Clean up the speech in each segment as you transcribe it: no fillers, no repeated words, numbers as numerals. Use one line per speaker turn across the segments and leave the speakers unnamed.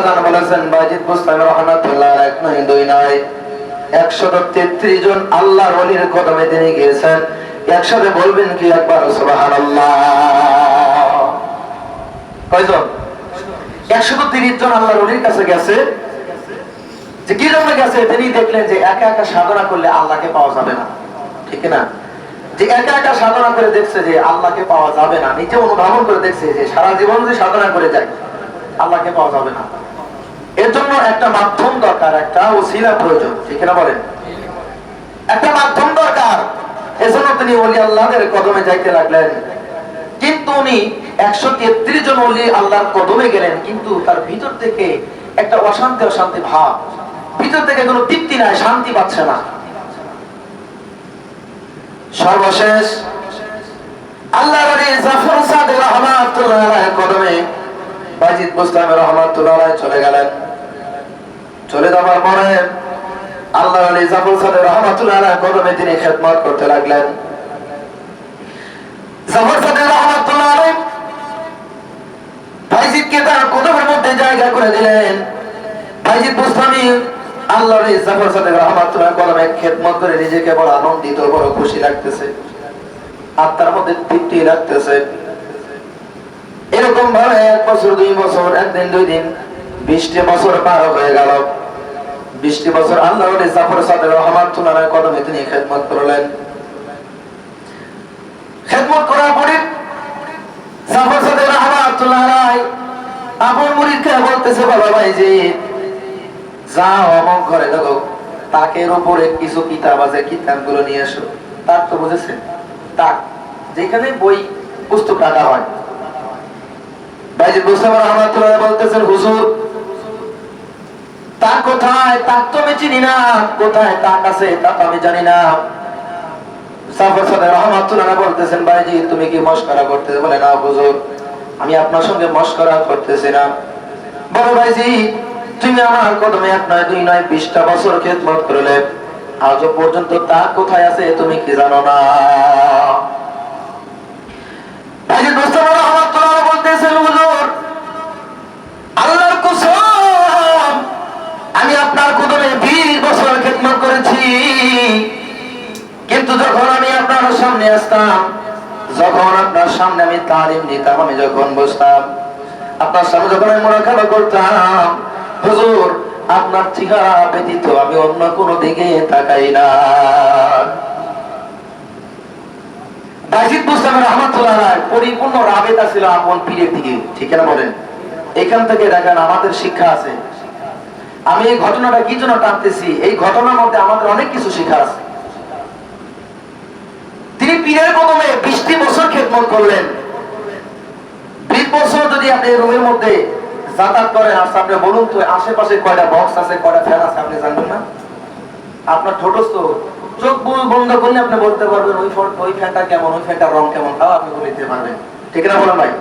বাজান বলেছেন বাজিদ বুস্তামি রাহমাতুল্লাহ আলাইহি এক নয় দুই নয় 133 জন আল্লাহর ওলির কদমে তিনি গিয়েছেন। একসাথে বলবেন কি একবার সুবহানাল্লাহ। কয়জন? 130 জন আল্লাহর ওলির কাছে গেছে। যে কি জন্য গেছে? তিনি দেখলেন যে একা একা সাধনা করলে আল্লাহকে পাওয়া যাবে না, ঠিক না? যে একা একা সাধনা করে দেখছে যে আল্লাহকে পাওয়া যাবে না, নিজে অনুধাবন করে দেখছে যে সারা জীবন যদি সাধনা করে যায় আল্লাহকে পাওয়া যাবে না। এর জন্য একটা মাধ্যম দরকার, একটা ওসিলা প্রয়োজন, ঠিক না বলেন? একটা মাধ্যম দরকার। এজন্য তিনি ওলি আল্লাহদের কদমে যাইতে লাগলেন। কিন্তু উনি 133 জন ওলি আল্লাহর কদমে গেলেন, কিন্তু তার ভিতর থেকে একটা অশান্তি অশান্তি ভাব, ভিতর থেকে কোনো তৃপ্তি নাই, শান্তি পাচ্ছে না। সর্বশেষ আল্লাহর ওলি জাফর সাদিক রাহমাতুল্লাহ আলাইহি কদমে বাজিদ বুস্তামি রাহমাতুল্লাহ আলাইহি চলে গেলেন। চলে যাওয়ার পরে আল্লাহর ওলি জাফর সাদিক রাহমাতুল্লাহ আলাইহি কদমে তিনি খিদমত করতে লাগলেন। জাফর সাদিক রাহমাতুল্লাহ আলাইহি বাজিদকে তার কদমের মধ্যে জায়গা করে দিলেন। বাজিদ বুস্তামি আল্লাহর ওলি জাফর সাদিক রাহমাতুল্লাহ কদমে খিদমত করে নিজেকে বড় আনন্দিত, বড় খুশি লাগতেছে, আত্মার মধ্যে তৃপ্তি লাগতেছে। এরকম ভাবে 1 বছর 2 বছর, একদিন 2 দিন, 20টি বছর পার হয়ে গেল। 20টি বছর আল্লাহর ওলি জাফর সাদিক রাহমাতুল্লাহ আলাইহি কদমে তিনি খিদমত করলেন। খিদমত করার পরে জাফর সাদিক রাহমাতুল্লাহ আলাইহি আপন মুরিদকে বলতেছে, বাবা ভাইজিদ যাও অমুক ঘরে দেখো তাকের উপরে কিছু কিতাব আছে, কিতাবগুলো নিয়ে এসো। তাক তো বুঝেছেন? তাক যেখানে বই পুস্তক রাখা হয়। বাজিদ বুস্তামি রাহমাতুল্লাহ বলতেছেন, হুজুর তাক কোথায়? তাক তো আমি চিনি না, কোথায় তাক আছে তা তো আমি জানি না। জাফর সাদিক রাহমাতুল্লাহ বলতেছেন, ভাইজি তুমি কি মশকরা করতেছ? বলে না হুজুর, আমি আপনার সঙ্গে মশকরা করতেছি না। বলো ভাইজি তুমি আমার কদমে 1 নয় 2 নয় 20টা বছর খিদমত করলে, আজও পর্যন্ত তাক কোথায় আছে তুমি কি জানো না? বাজিদ বুস্তামি রাহমাতুল্লাহ বলতেছেন, হুজুর আল্লাহর কসম আমি আপনার কদমে 20 বছর খিদমত করেছি, কিন্তু যখন আমি আপনার সামনে আসতাম, যখন আপনার সামনে আমি তালিম নিতাম, আমি যখন বসতাম আপনার সামনে, যখন আমি মুরাকাবা করতাম, হুজুর আপনার চেহারা ব্যতীত আমি অন্য কোনো দিকে তাকাই না। বাজিদ বুস্তামি রাহমাতুল্লাহ আলাইহি পরিপূর্ণ রাবেতা ছিল আপন পীরের দিকে, ঠিক না বলেন? এখান থেকে দেখেন আমাদের শিক্ষা আছে। আমি এই ঘটনাটা কি জন্য টানতেছি, এই ঘটনার মধ্যে আমাদের অনেক কিছু শিক্ষা আছে। তিনি পীরের কদমে 20টি বছর খিদমত করলেন। 20 বছর যদি আপনি রুমের মধ্যে যাতায়াত করেন, আচ্ছা আপনি বলুন তো আশেপাশে কয়টা বক্স আছে, কয়টা ফ্যান আছে আপনি জানবেন না? আপনার ঠোঁটস্থ চোখ বন্ধ করলে আপনি বলতে পারবেন ওই ফ্যানটা কেমন, ওই ফ্যানটার রং কেমন, তাও আপনি বলে দিতে পারবেন, ঠিক না বলেন ভাই?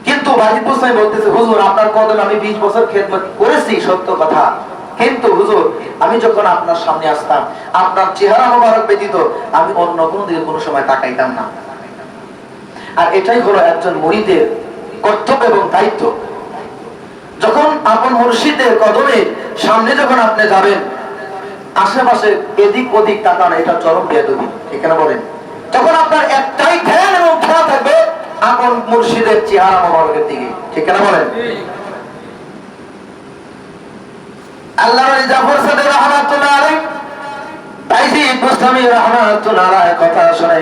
কিন্তু বাজিদ বুস্তামি বলতেছে, হুজুর আপনার কদমে আমি 20 বছর খিদমত করেছি সত্য কথা, কিন্তু হুজুর আমি যখন আপনার সামনে আসতাম আপনার চেহারা মোবারক ব্যতীত আমি অন্য কোনো দিকে কোনো সময় তাকাইতাম না। আর এটাই হলো একজন মুরিদের কর্তব্য এবং দায়িত্ব। যখন আপন মুর্শিদের কদমে সামনে যখন আপনি যাবেন, আশেপাশে এদিক ওদিক তাকানো এটা চরম বেয়াদবি, ঠিক না বলেন? তখন আপনার একটাই ধ্যান এবং খেলা থাকবে আপন মুর্শিদের চেহারা মোবারকের দিকে, ঠিক না বলেন? আল্লাহর ওলি জাফর সাদিক রাহমাতুল্লাহ আলাইহি বাজিদ বুস্তামি রাহমাতুল্লাহ আলাইহি কথা শুনে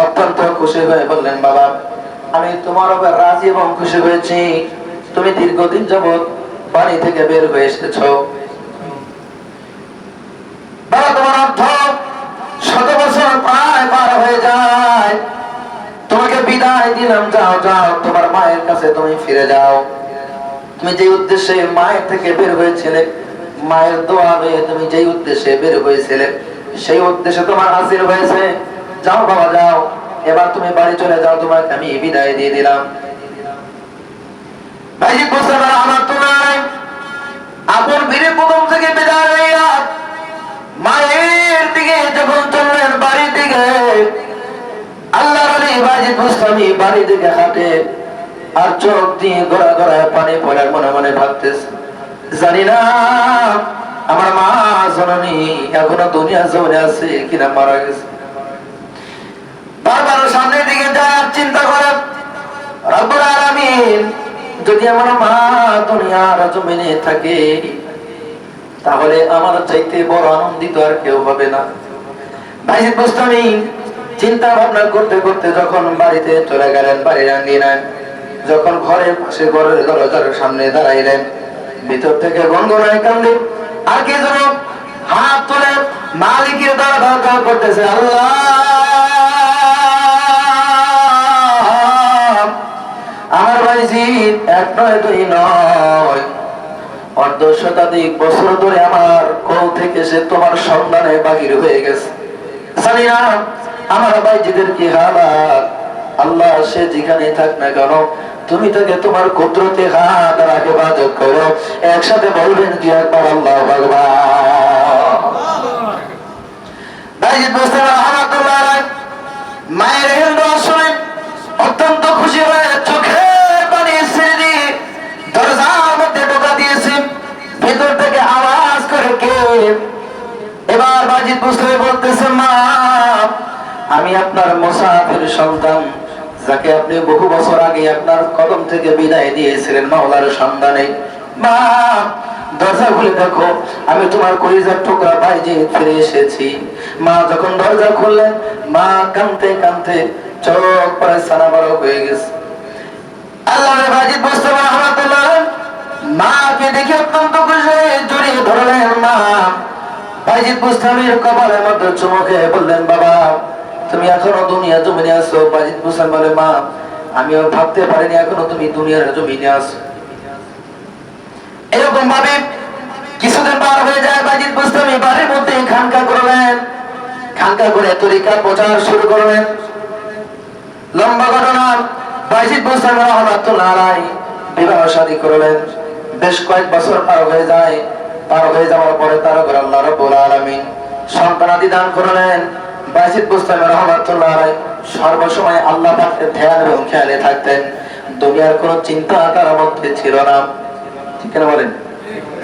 অত্যন্ত খুশি হয়ে বললেন, বাবা আমি তোমার উপর রাজি এবং খুশি হয়েছি। তুমি দীর্ঘদিন যাবত বাড়ি থেকে বের হয়ে এসেছো, বাবা তোমার অর্থ 100 বছর প্রায় পার হয়ে যায়, তোমাকে বিদায় দিলাম, যাও যাও তোমার মায়ের কাছে তুমি ফিরে যাও। তুমি যে উদ্দেশ্যে মায়ের থেকে বের হয়েছিলে, মায়ের দোয়া হয়ে তুমি যে উদ্দেশ্যে বের হয়েছিলে সেই উদ্দেশ্যে তোমার হাসিল হয়েছে। যাও বাবা যাও, এবার তুমি বাড়ি চলে যাও, তোমাকে আমি বিদায় দিয়ে দিলাম। বাজিদ বুস্তামি রাহমাতুল্লাহ আলাইহি আপন বীরের কদম থেকে বিদায় হইয়া মায়ের দিকে যখন চললেন বাড়ির দিকে, আল্লাহর ওলি বাজিদ বুস্তামি বাড়ির দিকে হাঁটে আর চোখ দিয়ে গড়া গড়ায় পানি পড়ার মনে মনে ভাবতেছে, জানি না আমার মা জননী এখনো দুনিয়া জমে আছে কিনা মারা গেছে। বারবার সামনের দিকে যায় চিন্তা করে, রব্বুল আলামিন যদি আমার মা দুনিয়ার জমিনে থাকে তাহলে আমার চাইতে বড় আনন্দিত আর কেউ হবে না। ভাইজিদ বুস্তামি চিন্তা ভাবনা করতে করতে যখন বাড়িতে চলে গেলেন, বাড়ির আঙ্গিনায় যখন ঘরের পাশে ঘরের দরজার সামনে দাঁড়াইলেন, ভিতর থেকে গনগনায় কান্দে আর কি যেন হাত তুলে মালিকের দরবার করতেছে, আল্লাহ আমার ভাইজিদ এক নয় দুই নয় অর্ধ শতাধিক বছর ধরে আমার কোল থেকে সে তোমার সন্ধানে বাহির হয়ে গেছে। জানি না আমার ভাইজিদের কি হালাত। আল্লাহ সে যেখানে থাক না কেন তুমি তাকে তোমার কুদরতে হাত আর হেফাজত করো। একসাথে বলবেন কি একবার আল্লাহু আকবার। ভাইজিদ বুঝতে রহমাতুল্লাহ আলাইহি মায়ের হিন্দ শুনে অত্যন্ত খুশি হয়ে চোখের পানি ছেড়ে দিয়ে দরজার মধ্যে ঢোকা দিয়েছে। ভেতর থেকে আওয়াজ করে কে? এবার ভাইজিদ বুঝতে বলতেছে, মা আমি আপনার মুসাফির সন্তান, যাকে আপনি বহু বছর আগে আপনার কদম থেকে বিদায় দিয়েছিলেন মাওলার সন্ধানে। মা দরজা খুলে দেখো, আমি তোমার কলিজার টুকরা ভাইজিদ ফিরে এসেছি। মা যখন দরজা খুললেন, মা কাঁদতে কাঁদতে চোখ পরে সানা বড় হয়ে গেছে। আল্লাহর ভাইজিদ বুঝতে রহমাতুল্লাহ মাকে দেখে অত্যন্ত খুশি হয়ে জড়িয়ে ধরলেন। মা ভাইজিদ বুস্তামির কপালের মধ্যে চুমু খেয়ে বললেন, বাবা তুমি এখনো দুনিয়া জমিনে আছো। ভাইজিদ বুস্তামি বলে, মা আমিও ভাবতে পারিনি এখনো তুমি দুনিয়ার জমিনে আছো। এরকম ভাবে কিছুদিন পার হয়ে যায়। ভাইজিদ বুস্তামি বাড়ির মধ্যে খানকা করলেন, খানকা করে তরিকা প্রচার শুরু করলেন। লম্বা ঘটনা, ভাইজিদ বুস্তামি রহমাতুল্লাহ আলাইহি বিবাহ শাদী করলেন। বেশ কয়েক বছর পার হয়ে যায়। পার হয়ে যাওয়ার পরে তার উপর আল্লাহ রাব্বুল আলামিন সন্তানাদি দান করলেন। ভাইজিদ বুস্তামি রহমাতুল্লাহ আলাইহি সর্বসময় আল্লাহ পাকের ধ্যান এবং খেয়ালে থাকতেন। দুনিয়ার কোনো চিন্তা তার মধ্যে ছিল না। ঠিক না বলেন?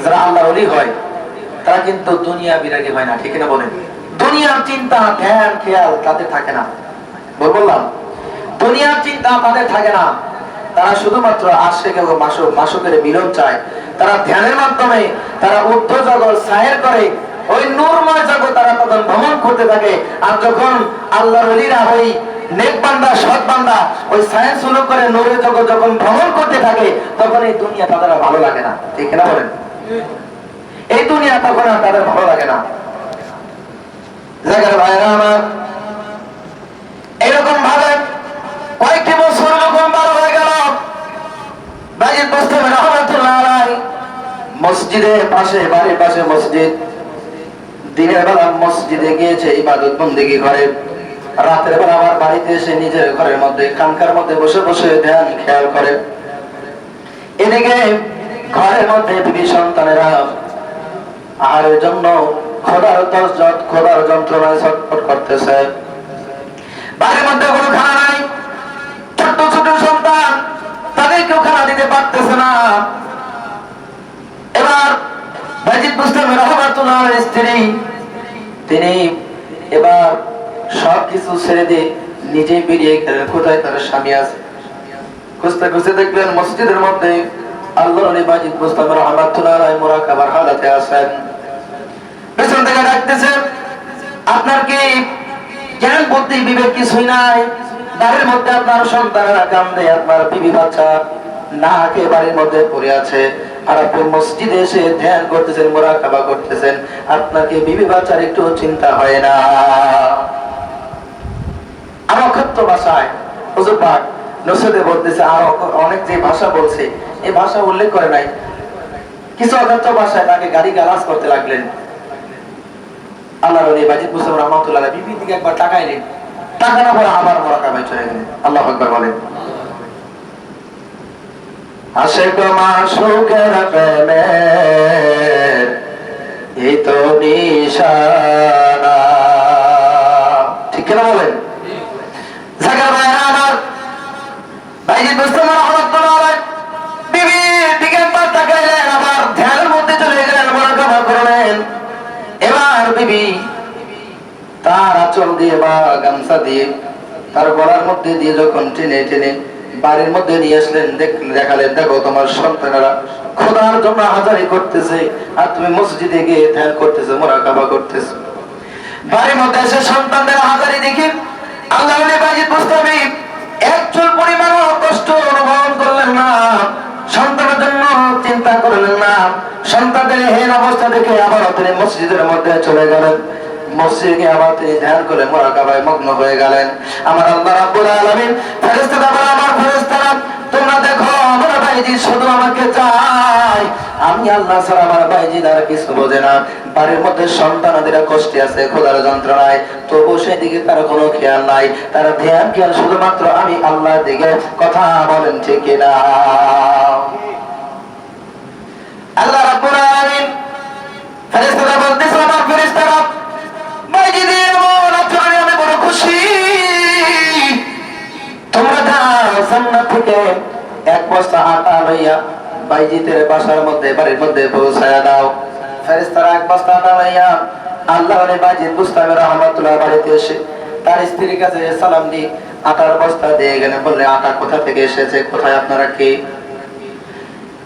যারা আল্লাহর ওলি হয় তারা কিন্তু দুনিয়া বিরাগী হয় না। ঠিক না বলেন? দুনিয়ার চিন্তা ধ্যান খেয়াল তাদের থাকে না। বললাম দুনিয়ার চিন্তা তাদের থাকে না। তারা শুধুমাত্র আশিক এবং মাসুকের মিলন চায়। তারা ধ্যানের মাধ্যমে তারা ঊর্ধ্ব জগৎ সায়ের করে ওই নূরময় জগৎ তারা তখন ভ্রমণ করতে থাকে। আর যখন আল্লাহর ওলিরা ওই নেক বান্দা সৎ বান্দা ওই সায়েন্স শুরু করে নূরের জগৎ যখন ভ্রমণ করতে থাকে তখন এই দুনিয়া তাদের ভালো লাগে না। ঠিক না বলেন? এই দুনিয়া তখন আর তাদের ভালো লাগে না। জায়গার ভাইরা আমার এরকম ভাবে কয়েকটি বছর যখন পার হয়ে গেল, ভাইজিদ বুস্তামি রহমাতুল্লাহ আলাইহি মসজিদের পাশে, বাড়ির পাশে মসজিদ, দিনের বেলা মসজিদে গিয়েছে ইবাদত বন্দেগী করে, রাতের বেলা আবার বাড়িতে এসে নিজের ঘরের মধ্যে খানকার মধ্যে বসে বসে ধ্যান খেয়াল করে। এদিকে ঘরের মধ্যে বিবি সন্তানেরা আহারের জন্য খোদার যন্ত্রণায় ছটফট করতেছে। বাড়ির মধ্যে কোনো খানা নাই। ছোট্ট ছোট সন্তান, তাদেরকেও খানা দিতে পারতেছে না। এবার ভাইজিদ বুস্তামি রহমাতুল্লাহ আলাইহির স্ত্রী তিনি এবার সবকিছু ছেড়ে দিয়ে নিজেই বেরিয়ে গেলেন কোথায় তার স্বামী আছে। খুঁজতে খুঁজতে দেখলেন মসজিদের মধ্যে আল্লাহর ওলি ভাইজিদ বুস্তামি রহমাতুল্লাহ আলাইহি মুরাকাবার হালাতে আছেন। পেছন থেকে ডাকতেছেন, আপনার কি জ্ঞান বুদ্ধি বিবেক কিছুই নাই? বাড়ির মধ্যে আপনার সন্তানেরা কান্দে, আপনার বিবি বাচ্চা না খেয়ে বাড়ির মধ্যে পড়ে আছে, আর আপনি মসজিদে এসে ধ্যান করতেছেন, মুরাকাবা করতেছেন, আপনাকে বিবি বাচ্চার একটু চিন্তা হয় না? আমার অক্ষত ভাষায় হুজুর পাক নসিহতে বলতেছে, আর অনেক যে ভাষা বলছে এই ভাষা উল্লেখ করে নাই। কিছু অক্ষত ভাষায় তাকে গালি গালাজ করতে লাগলেন। আল্লাহর ওলি ভাইজিদ বুস্তামি রহমাতুল্লাহ আলাইহি বিবির দিকে একবার তাকাইলেন, তাকানোর পর আবার মুরাকাবায় চলে গেলেন। আল্লাহু আকবার বলেন। আশিক মাশুকের প্রেমের এই তো নিশানা। ঠিক না বলেন? জায়গা ভাইরা আমার ভাইজিদ বুস্তামি রহমাতুল্লাহ গামছা দিয়ে তার গলার মধ্যে দিয়ে যখন টেনে টেনে বাড়ির মধ্যে নিয়ে আসলেন, দেখালেন দেখো তোমার সন্তানেরা খোদার জন্য হাজারি করতেছে আর তুমি মসজিদে গিয়ে ধ্যান করতেছো, মুরাকাবা করতেছো। বাড়ির মধ্যে এসে সন্তানদের হাজারি দেখি আল্লাহ বাজিদ বুস্তামি একচুল পরিমাণ কষ্ট অনুভব করলেন না, সন্তানের জন্য চিন্তা করলেন না। সন্তানদের হীন অবস্থা দেখে আবার তিনি মসজিদের মধ্যে চলে গেলেন। মসজিদে আবার তিনি ধ্যান করে মুরাকাবায় মগ্ন হয়ে গেলেন। আমার আল্লাহ রাব্বুল আলামিন ফেরেশতারা বলে, আমার ফেরেশতারা তোমরা দেখো আমার ভাইজি শুধু আমাকে চায়, আমি আল্লাহ ছাড়া আমার ভাইজি আর কিছু বোঝে না। বাড়ির মধ্যে সন্তানাদিরা কষ্টে আছে, খোদার যন্ত্রণায়, তবু সেদিকে তার কোনো খেয়াল নাই। তার ধ্যান খেয়াল শুধুমাত্র আমি আল্লাহর দিকে। কথা বলেন ঠিক কিনা? আল্লাহ রাব্বুল আলামিন ফেরেশতারা বলতেছে, আমার ফেরেশতারা ভাইজিদের মন আচরণে আমি বড় খুশি। তোমরা যাও জান্নাত থেকে এক বস্তা আটা লইয়া ভাইজিদের বাসার মধ্যে বাড়ির মধ্যে পৌঁছায়া দাও। ফেরেশতারা এক বস্তা আটা লইয়া আল্লাহর বাজিদ বুস্তামি রাহমাতুল্লাহ বাড়িতে এসে তার স্ত্রীর কাছে সালাম দিয়ে আটার বস্তা দিয়ে গেলেন। বললে আটা কোথা থেকে এসেছে, কোথায় আপনারা কে?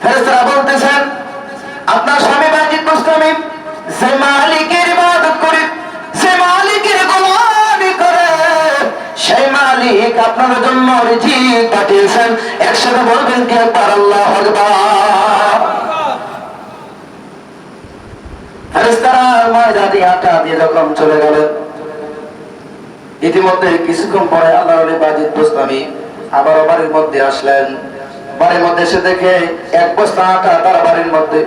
ফেরেশতারা বলতেছেন, আপনার স্বামী বাজিদ বুস্তামি যে মালিকের ইবাদত করে, যে মালিকের গোলামি করে, সেই মালিক আপনার জন্য রিজিক পাঠিয়েছেন। একসাথে বলবেন কি একবার আল্লাহু আকবার। ফেরেশতারা ময়দা দিয়ে আটা দিয়ে যখন চলে গেলেন, ইতিমধ্যে কিছুক্ষণ পরে আল্লাহর ওলি বাজিদ বুস্তামি আবার বাড়ির মধ্যে আসলেন। বাড়ির মধ্যে এসে দেখে এক বস্তা আটা তার বাড়ির মধ্যে।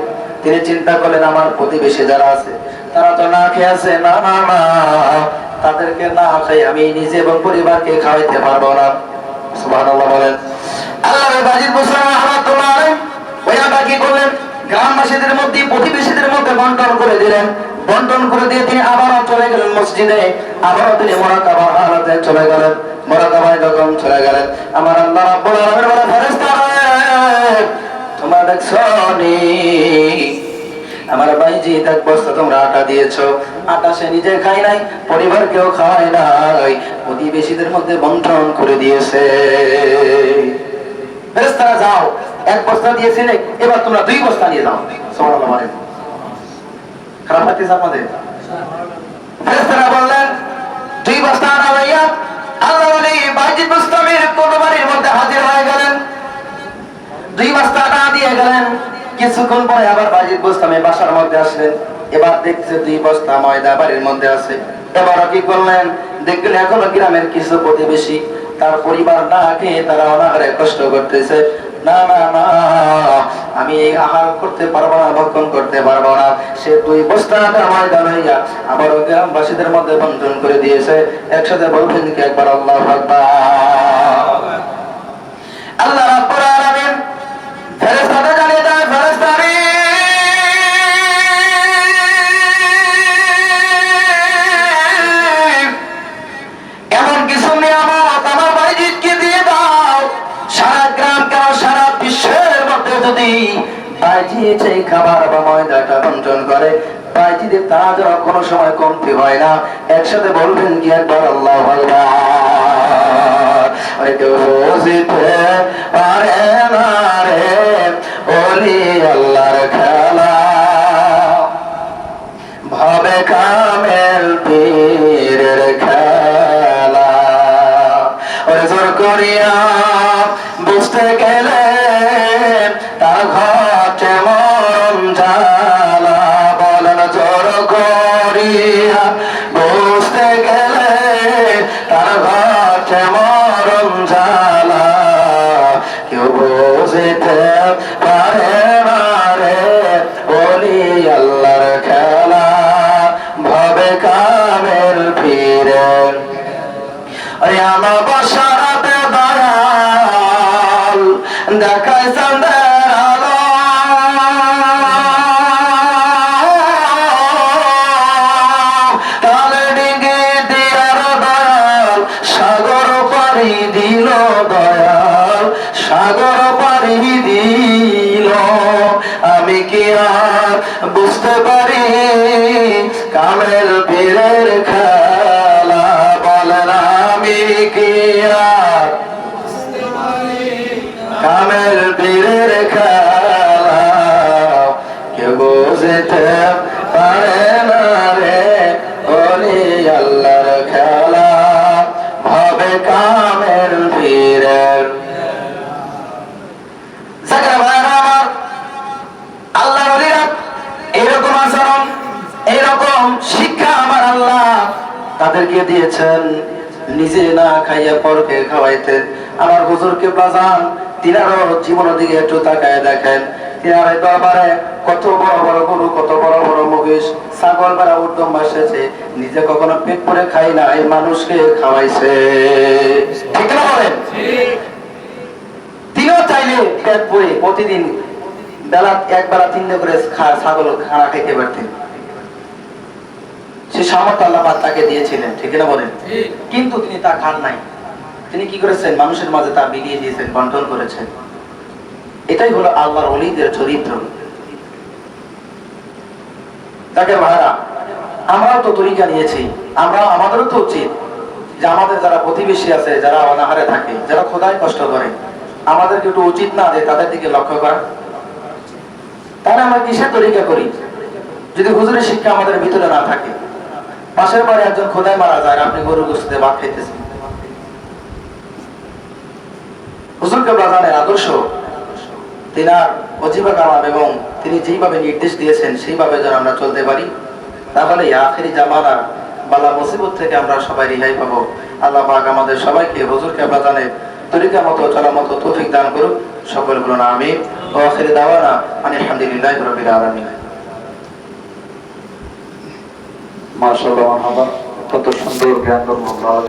তিনি চিন্তা করলেন আমার প্রতিবেশী যারা আছে তারা তো না খেয়ে আছে, না না না, তাদেরকে না খাই আমি নিজে এবং পরিবারকে খাওয়াইতে পারবো না। সুবহানাল্লাহ বলেন। আল্লাহর বাজিদ বুস্তামি রাহমাতুল্লাহ আলাইহি ওই আটা কি করলেন, গ্রামবাসীদের মধ্যে প্রতিবেশীদের মধ্যে বন্টন করে দিলেন। বন্টন করে দিয়ে তিনি আবারও চলে গেলেন মসজিদে। আবারও তিনি মুরাকাবার হালাতে চলে গেলেন। মুরাকাবায় যখন চলে গেলেন, আমার আল্লাহ রাব্বুল আলামিন বলে, ফেরেশতারা তোমরা দেখছো নি আমার ভাইজি এক বস্তা তোমরা আটা দিয়েছো, আটা সে নিজে খায় নাই, পরিবারকেও খাওয়ায় নাই, প্রতিবেশীদের মধ্যে বন্টন করে দিয়েছে। ফেরেশতারা যাও, এক বস্তা দিয়েছিলে, এবার তোমরা 2 বস্তা নিয়ে যাও। সুবহানাল্লাহ বলেন। খারাপ লাগতেছে আপনাদের? ফেরেশতারা বললেন 2 বস্তা আটা লইয়া আল্লাহর ওলি বাজিদ বুস্তামির কোরবানির মধ্যে হাজির হয়ে গেলেন। 2 বস্তা আটা দিয়ে গেলেন। কিছুক্ষণ পরে আবার বাজিদ বুস্তামি বাসার মধ্যে আসলেন। এবার দেখছে 2 বস্তা ময়দা বাড়ির মধ্যে আছে। এবারও কি করলেন, দেখলেন এখনো গ্রামের কিছু প্রতিবেশী তার পরিবার না খেয়ে তারা অনাহারে কষ্ট করতেছে। না না না, আমি এই আহার করতে পারবো না, ভক্ষণ করতে পারবো না। সে 2 বস্তা আটা ময়দা লইয়া আবারও গ্রামবাসীদের মধ্যে বন্টন করে দিয়েছে। একসাথে বলবেন কি একবার আল্লাহু আকবার। আল্লাহ রাব্বুল আলামিন ফেরেশতাদের জানিয়ে দেয়, ফেরেশতারা এমন কিছু নিয়ামত আমার ভাইজিকে দিয়ে দাও, সারা গ্রাম কেন সারা বিশ্বের মধ্যে যদি ভাইজি সেই খাবার বা ময়দাটা বন্টন করে, ভাইজিদের তাজা কোনো সময় কমতি হয় না। একসাথে বলবেন কি একবার আল্লাহু আকবার। ওই তো বুঝতে পারে না রে ওলি আল্লাহর খেলা, ভাবে কামেল পীরের খেলা। ওরে জোর করিয়া বুঝতে গেলে তার ঘটে মরণ জ্বালা। বলেন জোর করিয়া বুঝতে গেলে তার ঘটে মরণ জ্বালা। কেউ বুঝতে পারে না রে ওলি আল্লাহর খেলা, ভাবে কামেল পীরের। আমার বসারাতে দয়াল দেখায় চাঁদের আলো, তালে ডিঙ্গি দিয়ার দয়াল সাগর পাড়ি দিল, দয়াল সাগর পাড়ি দিল। আমি কি আর বুঝতে পারি কামেল পীরের খেলা? বলে না নামের পীরের। আল্লাহ ওলিরা এরকম আচরণ, এরকম শিক্ষা আমার আল্লাহ তাদেরকে দিয়েছেন। নিজে না খাইয়া পরকে খাওয়াইতেন। আমার হুজুরকে বাজান, তিনারও জীবনের দিকে একটু তাকায় দেখেন। তিনার দরবারে কত বড় বড় গরু, কত বড় বড় মহিষ, ছাগল বেড়া উদ্যম বাসেছে, নিজে কখনো পেট করে খাই না, এই মানুষকে খাওয়াইছে। ঠিক না বলেন? তিনিও চাইলে পেট ভরে প্রতিদিন বেলা একবেলা তিনটে করে ছাগল খানা খেতে পারতেন। সে সামর্থ্য আল্লাহ পাক তাকে দিয়েছিলেন, ঠিক না বলেন? কিন্তু তিনি তা খান নাই। তিনি কি করেছেন? মানুষের মাঝে তা বিলিয়ে দিয়েছেন, বন্টন করেছেন। এটাই হলো আল্লাহর ওলিদের চরিত্র। তাকে ভাইরা, আমরাও তো তরিকা নিয়েছি, আমাদেরও তো উচিত যে আমাদের যারা প্রতিবেশী আছে, যারা অনাহারে থাকে, যারা খোদায় কষ্ট করে, আমাদেরকে একটু উচিত না যে তাদের দিকে লক্ষ্য করা? তাহলে আমরা কিসের তরিকা করি যদি হুজুরের শিক্ষা আমাদের ভিতরে না থাকে? পাশের বাড়ি একজন খোদায় মারা যায়, আপনি গরু গোশতে ভাত খাইতেছেন। হুজুরকে বাজানের আদর্শ, তিনার ওজিফা কালাম এবং তিনি যেইভাবে নির্দেশ দিয়েছেন সেইভাবে যেন আমরা চলতে পারি, তাহলে আখেরি জামানার বালা মুসিবত থেকে আমরা সবাই রেহাই পাবো। আল্লাহ পাক আমাদের সবাইকে হুজুরকে বাজানের তরিকা মতো চলার মতো তৌফিক দান করুন। সকল বলুন আমিন। ওয়া আখিরু দাওয়ানা আলহামদুলিল্লাহি রাব্বিল আলামিন।
মাশাআল্লাহ, মারহাবা। কত সুন্দর জ্ঞান